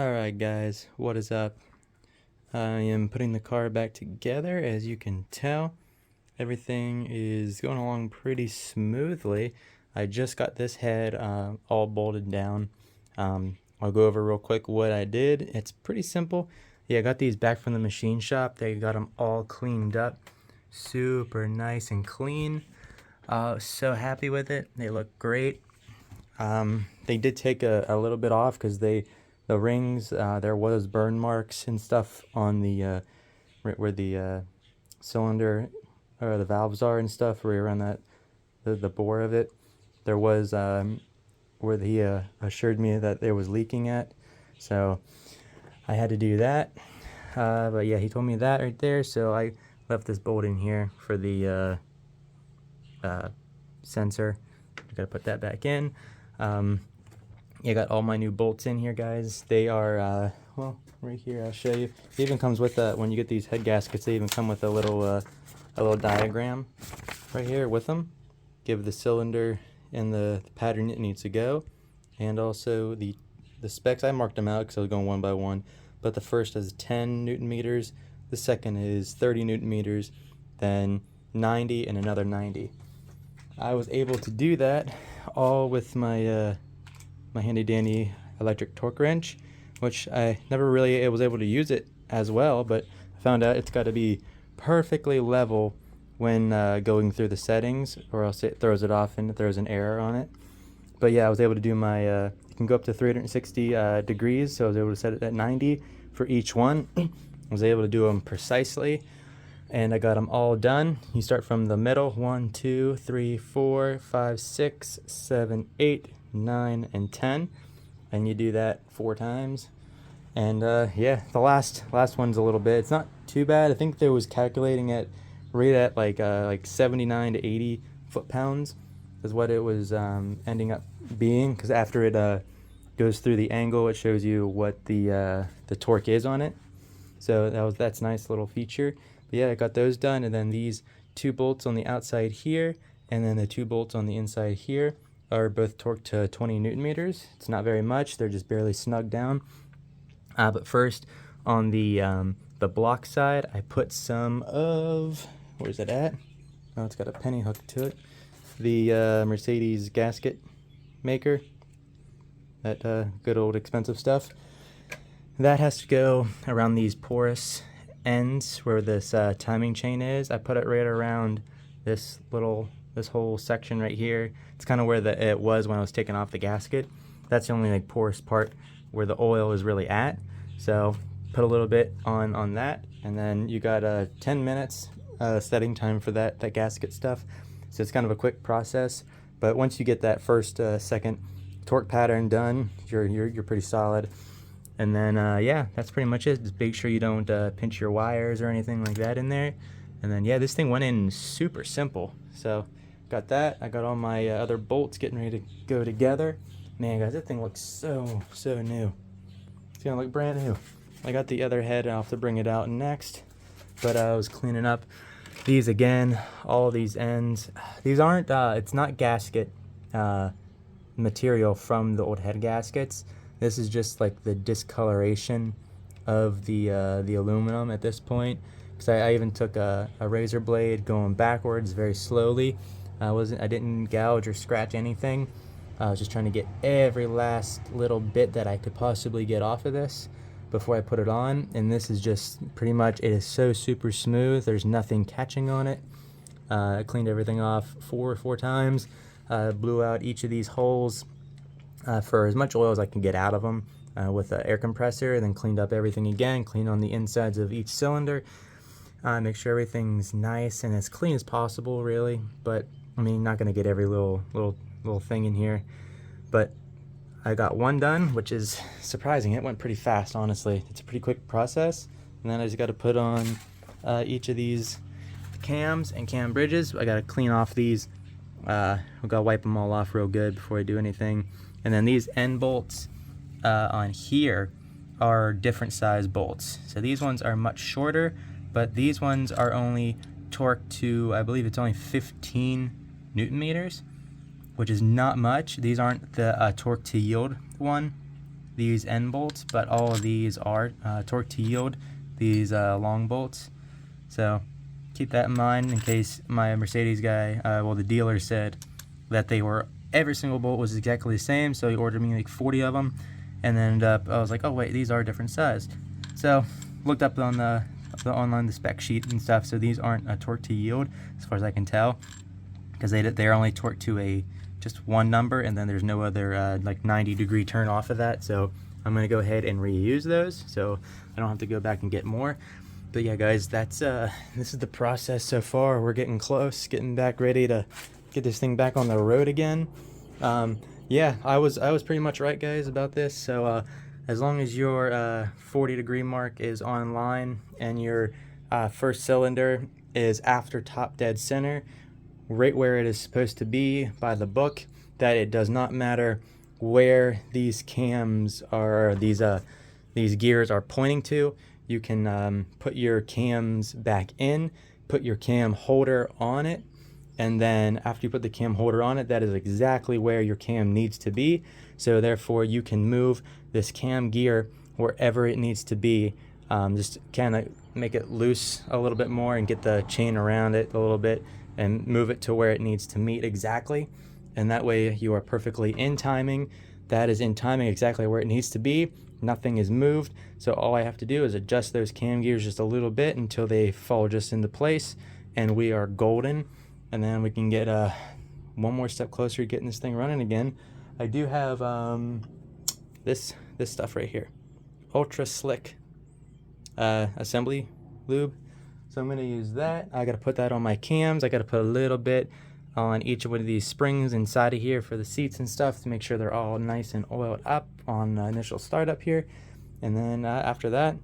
Alright guys, what is up? I am putting the car back together. As you can tell, everything is going along pretty smoothly. I just got this head all bolted down. I'll go over real quick what I did. It's pretty simple. Yeah, I got these back from the machine shop. They got them all cleaned up. Super nice and clean. So happy with it. They look great. They did take a little bit off because the rings, there was burn marks and stuff on the where the cylinder or the valves are and stuff, right around that the bore of it. There was where he assured me that there was leaking at, so I had to do that. But yeah, he told me that right there, so I left this bolt in here for the sensor. I gotta put that back in. I got all my new bolts in here, guys. They are, well, right here, I'll show you. It even comes with, when you get these head gaskets, they even come with a little diagram right here with them. Give the cylinder and the pattern it needs to go. And also the specs, I marked them out because I was going one by one. But the first is 10 Newton meters, the second is 30 Newton meters, then 90 and another 90. I was able to do that all with my my handy dandy electric torque wrench, which I never really was able to use it as well, but I found out it's got to be perfectly level when going through the settings, or else it throws it off and it throws an error on it. But yeah, I was able to do my, you can go up to 360 degrees, so I was able to set it at 90 for each one. I was able to do them precisely, and I got them all done. You start from the middle, 1, 2, 3, 4, 5, 6, 7, 8, 9, and 10, and you do that 4 times. And yeah, the last one's a little bit, it's not too bad. I think there was calculating it right at like 79 to 80 foot-pounds is what it was ending up being, because after it goes through the angle, it shows you what the torque is on it. So that's a nice little feature. But yeah, I got those done, and then these 2 bolts on the outside here, and then the 2 bolts on the inside here are both torqued to 20 Newton meters. It's not very much, they're just barely snugged down. But first, on the block side, I put some of, where's it at? Oh, it's got a penny hook to it. The Mercedes gasket maker, that good old expensive stuff. That has to go around these porous ends where this timing chain is. I put it right around this whole section right here. It's kind of where it was when I was taking off the gasket. That's the only like porous part where the oil is really at. So put a little bit on that, and then you got 10 minutes setting time for that gasket stuff. So it's kind of a quick process, but once you get that first second torque pattern done, you're pretty solid. And then yeah, that's pretty much it. Just make sure you don't pinch your wires or anything like that in there. And then yeah, this thing went in super simple. So got that. I got all my other bolts getting ready to go together. Man, guys, that thing looks so new. It's gonna look brand new. I got the other head. I'll have to bring it out next. But I was cleaning up these again. All these ends. These aren't. It's not gasket material from the old head gaskets. This is just like the discoloration of the aluminum at this point. Because I even took a razor blade going backwards very slowly. I didn't gouge or scratch anything. I was just trying to get every last little bit that I could possibly get off of this before I put it on. And this is just pretty much, it is so super smooth. There's nothing catching on it. I cleaned everything off four times. Blew out each of these holes for as much oil as I can get out of them with an air compressor, and then cleaned up everything again, cleaned on the insides of each cylinder. Make sure everything's nice and as clean as possible, really. But I mean, not gonna get every little thing in here. But I got one done, which is surprising. It went pretty fast, honestly. It's a pretty quick process. And then I just got to put on each of these cams and cam bridges. I got to clean off these. I got to wipe them all off real good before I do anything. And then these end bolts on here are different size bolts. So these ones are much shorter, but these ones are only torqued to, I believe it's only 15 Newton meters, which is not much. These aren't the torque to yield one. these end bolts, but all of these are torque to yield, these long bolts. So keep that in mind in case my Mercedes guy, well, the dealer said that they were, every single bolt was exactly the same, so he ordered me like 40 of them, and then ended up, I was like, oh wait, these are different size. So looked up on the online, the spec sheet and stuff, so these aren't a torque to yield as far as I can tell, because they're only torqued to just one number, and then there's no other like 90-degree turn off of that. So I'm gonna go ahead and reuse those so I don't have to go back and get more. But yeah guys, that's this is the process so far. We're getting close, getting back ready to get this thing back on the road again. Yeah, I was pretty much right guys about this. So as long as your 40-degree mark is on line and your first cylinder is after top dead center, right where it is supposed to be by the book, that it does not matter where these cams are, these gears are pointing to. You can put your cams back in, put your cam holder on it, and then after you put the cam holder on it, that is exactly where your cam needs to be. So therefore you can move this cam gear wherever it needs to be. Just kind of make it loose a little bit more and get the chain around it a little bit and move it to where it needs to meet exactly. And that way you are perfectly in timing. That is in timing exactly where it needs to be. Nothing is moved. So all I have to do is adjust those cam gears just a little bit until they fall just into place, and we are golden. And then we can get one more step closer to getting this thing running again. I do have this stuff right here, Ultra Slick assembly lube. So I'm gonna use that. I gotta put that on my cams. I gotta put a little bit on each one of these springs inside of here for the seats and stuff to make sure they're all nice and oiled up on initial startup here. And then after that,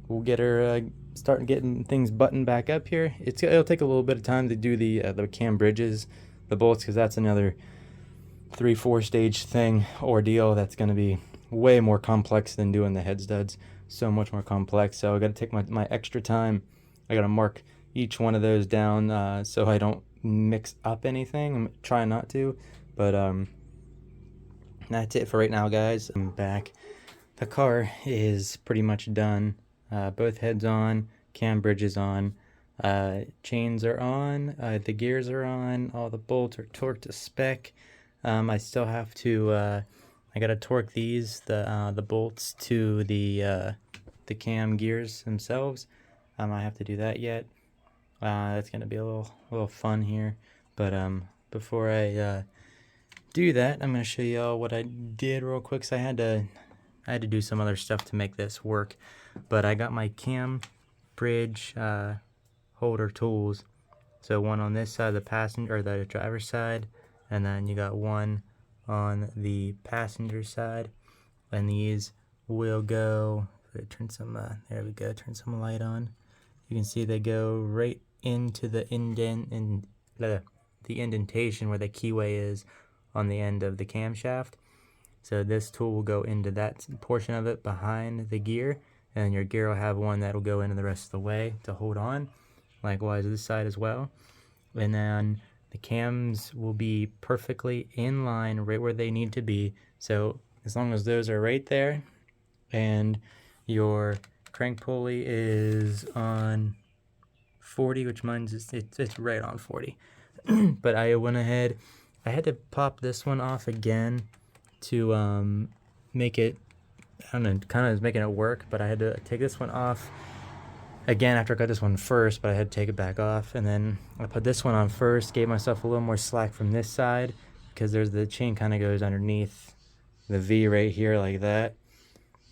we'll get her start getting things buttoned back up here. It'll take a little bit of time to do the cam bridges, the bolts, because that's another 3-4 stage thing, ordeal that's going to be way more complex than doing the head studs. So much more complex. So I got to take my extra time. I got to mark each one of those down so I don't mix up anything. I'm trying not to, but that's it for right now guys. I'm back. The car is pretty much done. Both heads on, cam bridges on, chains are on, the gears are on, all the bolts are torqued to spec. I still have to I gotta torque these the bolts to the cam gears themselves. I have to do that yet. That's gonna be a little fun here, but before I do that, I'm gonna show you all what I did real quick. So I had to do some other stuff to make this work, but I got my cam bridge holder tools. So one on this side, the passenger or the driver's side, and then you got one on the passenger side, and these will go. Turn some there we go. Turn some light on. You can see they go right into the indent and the indentation where the keyway is on the end of the camshaft. So this tool will go into that portion of it behind the gear, and your gear will have one that will go into the rest of the way to hold on. Likewise this side as well. And then the cams will be perfectly in line right where they need to be. So as long as those are right there and your crank pulley is on 40, which mine's it's right on 40. But I went ahead, I had to pop this one off again to make it, I don't know, kind of making it work, but I had to take this one off again after I got this one first, but I had to take it back off, and then I put this one on first, gave myself a little more slack from this side because there's the chain kind of goes underneath the V right here like that.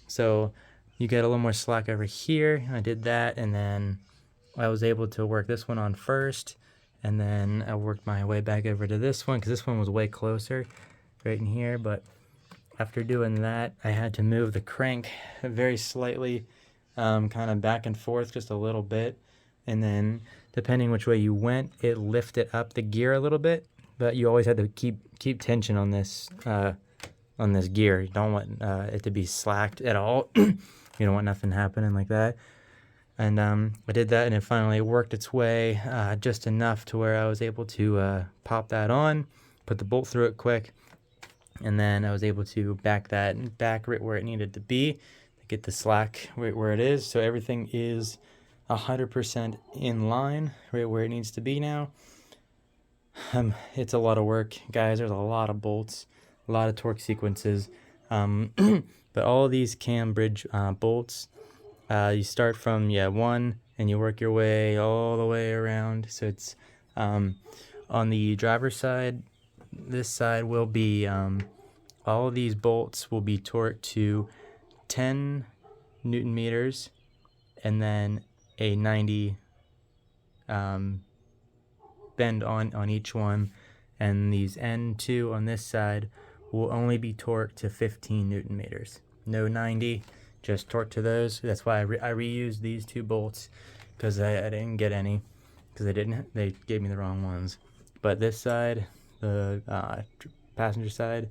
So you get a little more slack over here. I did that, and then I was able to work this one on first, and then I worked my way back over to this one because this one was way closer right in here. But after doing that, I had to move the crank very slightly, kind of back and forth just a little bit, and then depending which way you went, it lifted up the gear a little bit. But you always had to keep tension on this gear. You don't want it to be slacked at all. You don't want nothing happening like that. And I did that, and it finally worked its way just enough to where I was able to pop that on, put the bolt through it quick, and then I was able to back that back right where it needed to be to get the slack right where it is. So everything is 100% in line right where it needs to be now. It's a lot of work, guys. There's a lot of bolts, a lot of torque sequences. But all of these cam bridge bolts, you start from 1 and you work your way all the way around. So it's on the driver's side, this side will be all of these bolts will be torqued to 10 Newton meters and then a 90 bend on each one, and these N2 on this side will only be torqued to 15 Newton meters. No 90, just torque to those. That's why I reused these 2 bolts, because I didn't get any, because they gave me the wrong ones. But this side, the passenger side,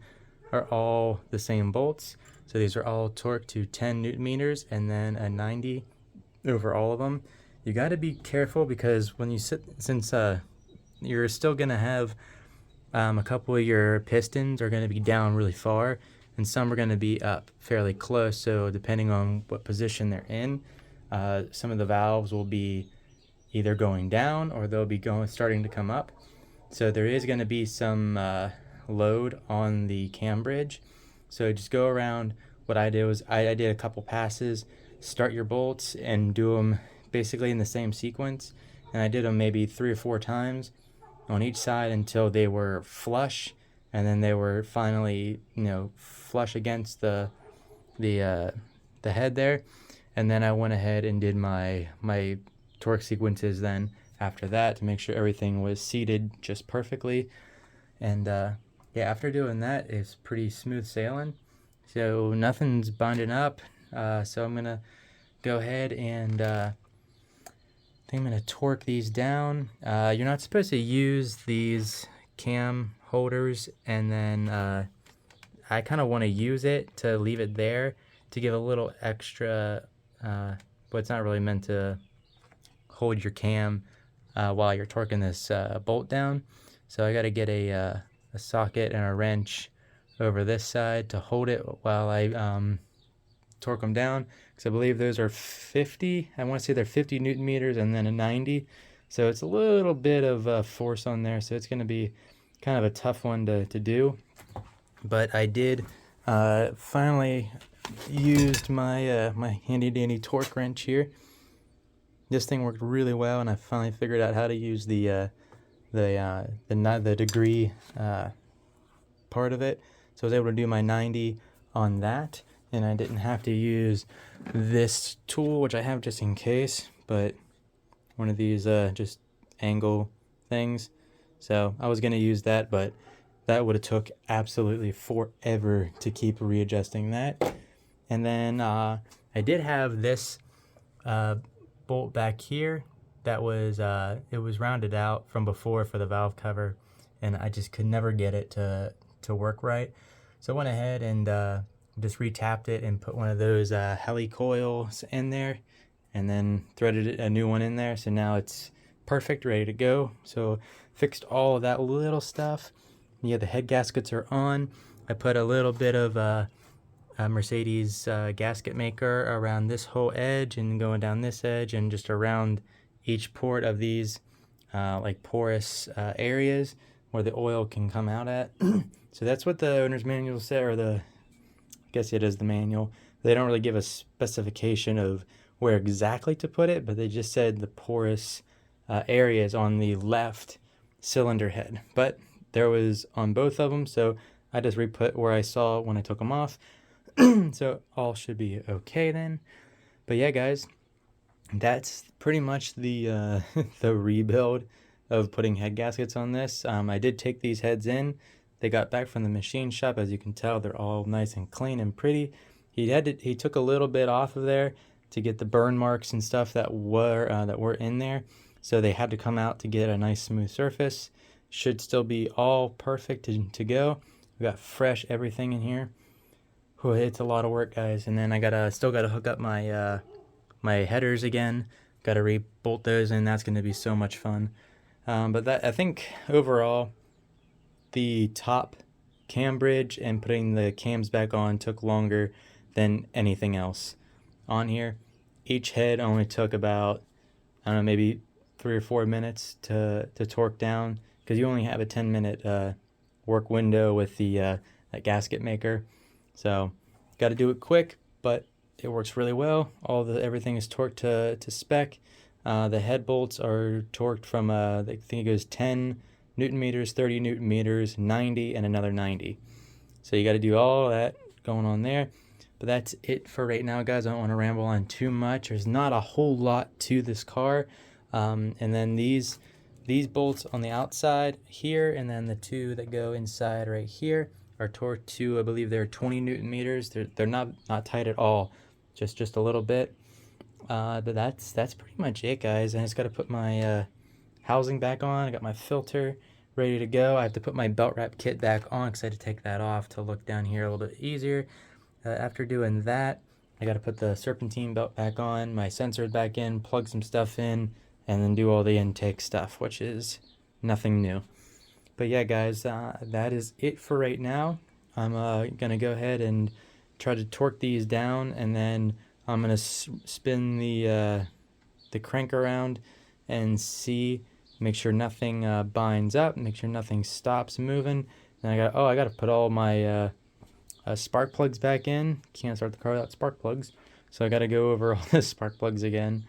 are all the same bolts. So these are all torqued to 10 Newton meters and then a 90 over all of them. You got to be careful, because when you since you're still gonna have a couple of your pistons are gonna be down really far, and some are gonna be up fairly close. So depending on what position they're in, some of the valves will be either going down or they'll be starting to come up. So there is gonna be some load on the cam bridge. So just go around. What I did was I did a couple passes, start your bolts and do them basically in the same sequence, and I did them maybe 3 or 4 times on each side until they were flush, and then they were finally flush against the head there. And then I went ahead and did my torque sequences then after that to make sure everything was seated just perfectly. And after doing that, it's pretty smooth sailing, so nothing's binding up. So I'm gonna go ahead and I'm going to torque these down. You're not supposed to use these cam holders, and then I kind of want to use it to leave it there to give a little extra, but it's not really meant to hold your cam while you're torquing this bolt down. So I got to get a socket and a wrench over this side to hold it while I torque them down, because I believe those are 50. I want to say they're 50 Newton meters and then a 90. So it's a little bit of force on there. So it's going to be kind of a tough one to do. But I did finally used my my handy dandy torque wrench here. This thing worked really well, and I finally figured out how to use the degree part of it. So I was able to do my 90 on that, and I didn't have to use this tool, which I have just in case, but one of these just angle things. So I was going to use that, but that would have took absolutely forever to keep readjusting that. And then I did have this bolt back here that was it was rounded out from before for the valve cover, and I just could never get it to work right. So I went ahead and just retapped it and put one of those heli coils in there, and then threaded a new one in there. So now it's perfect, ready to go. So fixed all of that little stuff. Yeah, the head gaskets are on. I put a little bit of a Mercedes gasket maker around this whole edge and going down this edge and just around each port of these like porous areas where the oil can come out at. So that's what the owner's manual said, or I guess it is the manual. They don't really give a specification of where exactly to put it, but they just said the porous areas on the left cylinder head. But there was on both of them, so I just re-put where I saw when I took them off. So all should be okay then. But yeah, guys, that's pretty much the the rebuild of putting head gaskets on this. I did take these heads in. They got back from the machine shop. As you can tell, they're all nice and clean and pretty. He took a little bit off of there to get the burn marks and stuff that were in there. So they had to come out to get a nice smooth surface. Should still be all perfect to go. We got fresh everything in here. Whew, it's a lot of work, guys. And then I still gotta hook up my my headers again. Gotta re-bolt those in. That's gonna be so much fun. But I think overall, the top cam bridge and putting the cams back on took longer than anything else on here. Each head only took about, I don't know, maybe 3 or 4 minutes to torque down, because you only have a 10-minute work window with the that gasket maker. So got to do it quick, but it works really well. Everything is torqued to spec. The head bolts are torqued from I think it goes 10 Newton meters, 30 Newton meters, 90, and another 90. So you got to do all that going on there. But that's it for right now, guys. I don't want to ramble on too much. There's not a whole lot to this car. And then these bolts on the outside here, and then the two that go inside right here are torqued to, I believe they're 20 Newton meters. They're not tight at all, just a little bit. But that's pretty much it, guys. I just got to put my housing back on. I got my filter ready to go. I have to put my belt wrap kit back on because I had to take that off to look down here a little bit easier. After doing that, I got to put the serpentine belt back on, my sensors back in, plug some stuff in, and then do all the intake stuff, which is nothing new. But yeah, guys, that is it for right now. I'm gonna go ahead and try to torque these down, and then I'm gonna spin the crank around and make sure nothing binds up, make sure nothing stops moving. And I got to put all my spark plugs back in. Can't start the car without spark plugs, so I got to go over all the spark plugs again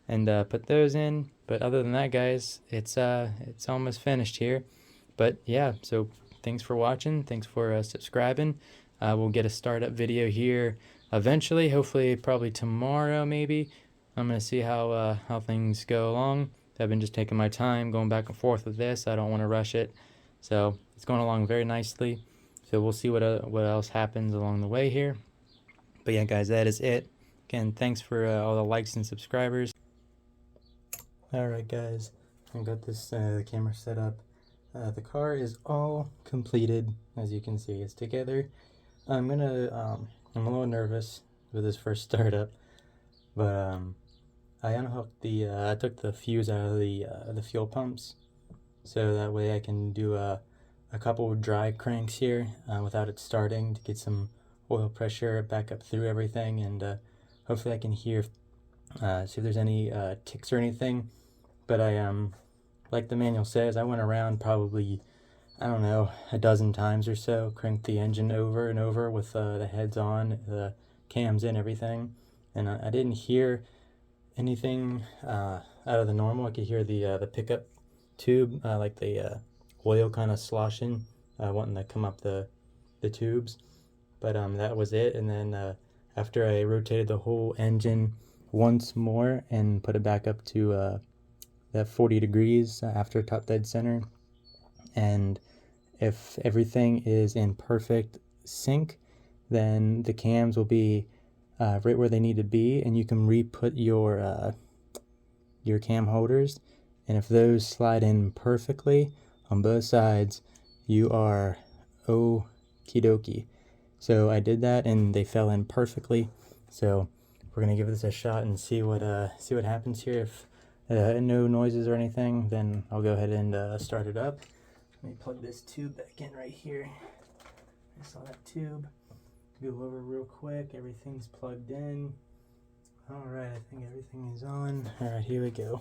and put those in. But other than that, guys, it's almost finished here. But yeah, so thanks for watching, thanks for subscribing. We'll get a startup video here eventually, hopefully probably tomorrow maybe. I'm gonna see how things go along. I've been just taking my time going back and forth with this. I don't want to rush it, so it's going along very nicely. So we'll see what else happens along the way here. But yeah, guys, that is it. Again, thanks for all the likes and subscribers. Alright, guys, I got this the camera set up. The car is all completed. As you can see, it's together. I'm a little nervous with this first startup, but I unhooked I took the fuse out of the fuel pumps, so that way I can do a couple of dry cranks here without it starting, to get some oil pressure back up through everything, and hopefully I can see if there's any ticks or anything. But like the manual says, I went around probably, I don't know, a dozen times or so, cranked the engine over and over with the heads on, the cams in, everything, and I didn't hear anything out of the normal. I could hear the pickup tube, like the oil kind of sloshing, wanting to come up the tubes, but that was it. And then after I rotated the whole engine once more and put it back up to that 40 degrees after top dead center, and if everything is in perfect sync, then the cams will be right where they need to be, and you can re-put your cam holders, and if those slide in perfectly on both sides, you are okie dokie. So I did that and they fell in perfectly, so we're gonna give this a shot and see what happens here. If no noises or anything, then I'll go ahead and start it up. Let me plug this tube back in right here. I saw that tube. Go over real quick. Everything's plugged in. Alright, I think everything is on. Alright, here we go.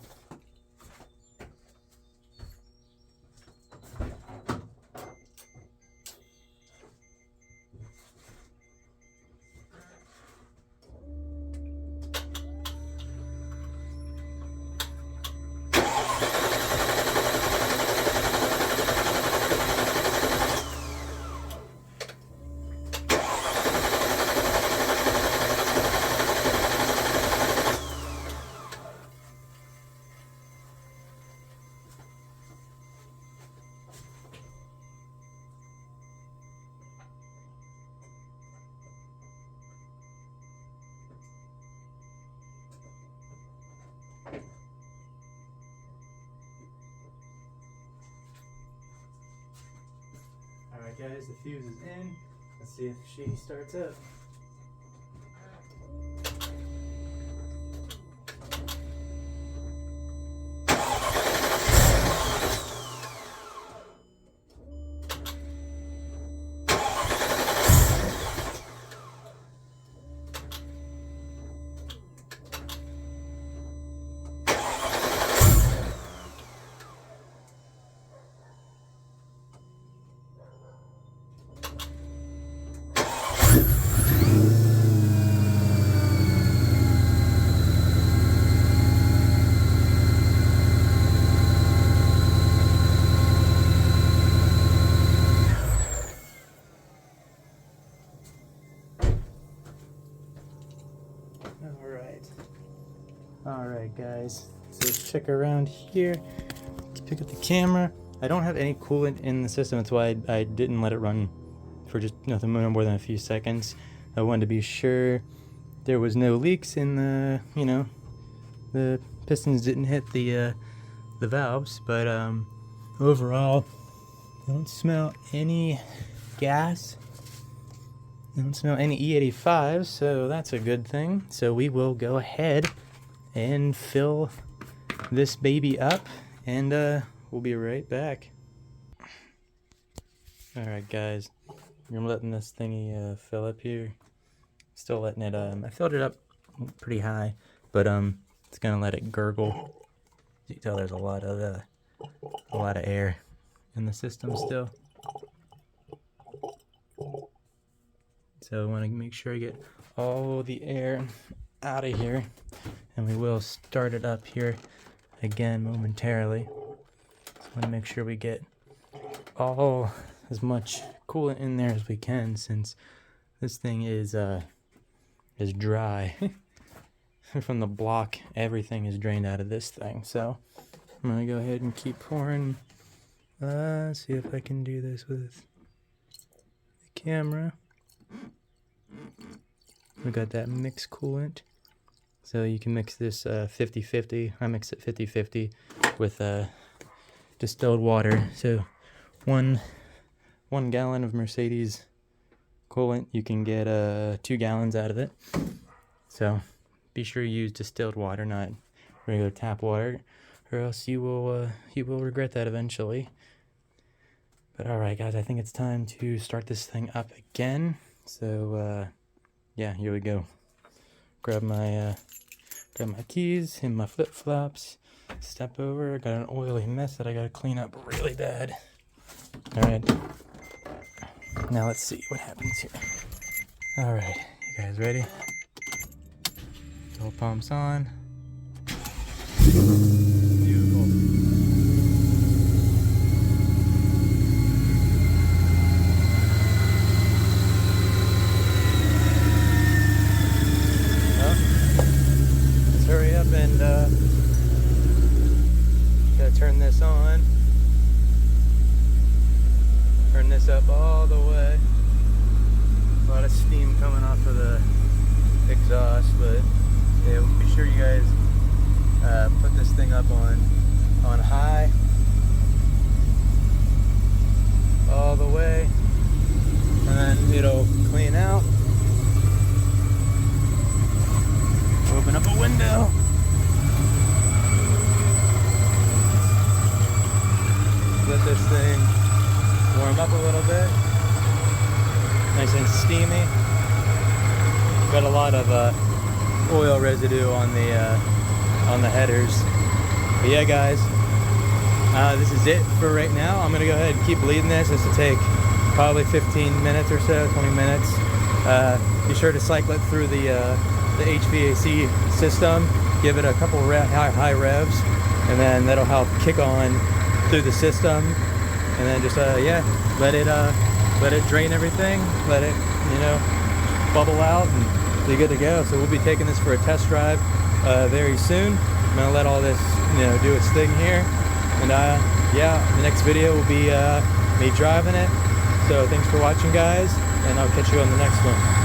Alright guys, the fuse is in. Let's see if she starts up. Alright guys, so let's check around here. Let's pick up the camera. I don't have any coolant in the system, that's why I didn't let it run for just nothing more than a few seconds. I wanted to be sure there was no leaks in the, you know, the pistons didn't hit the valves, but overall, I don't smell any gas. I don't smell any E85s, so that's a good thing. So we will go ahead and fill this baby up, and we'll be right back. Alright guys, I'm letting this thingy fill up here. Still letting it, I filled it up pretty high, but it's gonna let it gurgle. You can tell there's a lot of air in the system still. So I want to make sure I get all the air out of here, and we will start it up here again momentarily. So I want to make sure we get all as much coolant in there as we can, since this thing is dry. From the block, everything is drained out of this thing. So I'm gonna go ahead and keep pouring. See if I can do this with the camera. We got that mixed coolant, so you can mix this 50-50. I mix it 50-50 with distilled water. So one gallon of Mercedes coolant, you can get 2 gallons out of it. So be sure you use distilled water, not regular tap water, or else you will regret that eventually. But alright guys, I think it's time to start this thing up again. So yeah, here we go. Grab my keys and my flip-flops. Step over. I got an oily mess that I gotta clean up really bad. Alright. Now let's see what happens here. Alright, you guys ready? Dual pumps on. Beautiful. Well, let's hurry up and gotta turn this on. Turn this up all the way. A lot of steam coming off of the exhaust, but yeah, be sure you guys put this thing up on high all the way, and then it'll clean out. Open up a window. Let this thing warm up a little bit. Nice and steamy. Got a lot of oil residue on the headers. But yeah guys, this is it for right now. I'm gonna go ahead and keep bleeding this. This will take probably 15 minutes or so, 20 minutes. Be sure to cycle it through the HVAC system. Give it a couple high revs, and then that'll help kick on through the system. And then just yeah, let it drain everything, let it, you know, bubble out, and be good to go. So we'll be taking this for a test drive very soon. I'm gonna let all this, you know, do its thing here, and yeah, the next video will be me driving it. So thanks for watching guys, and I'll catch you on the next one.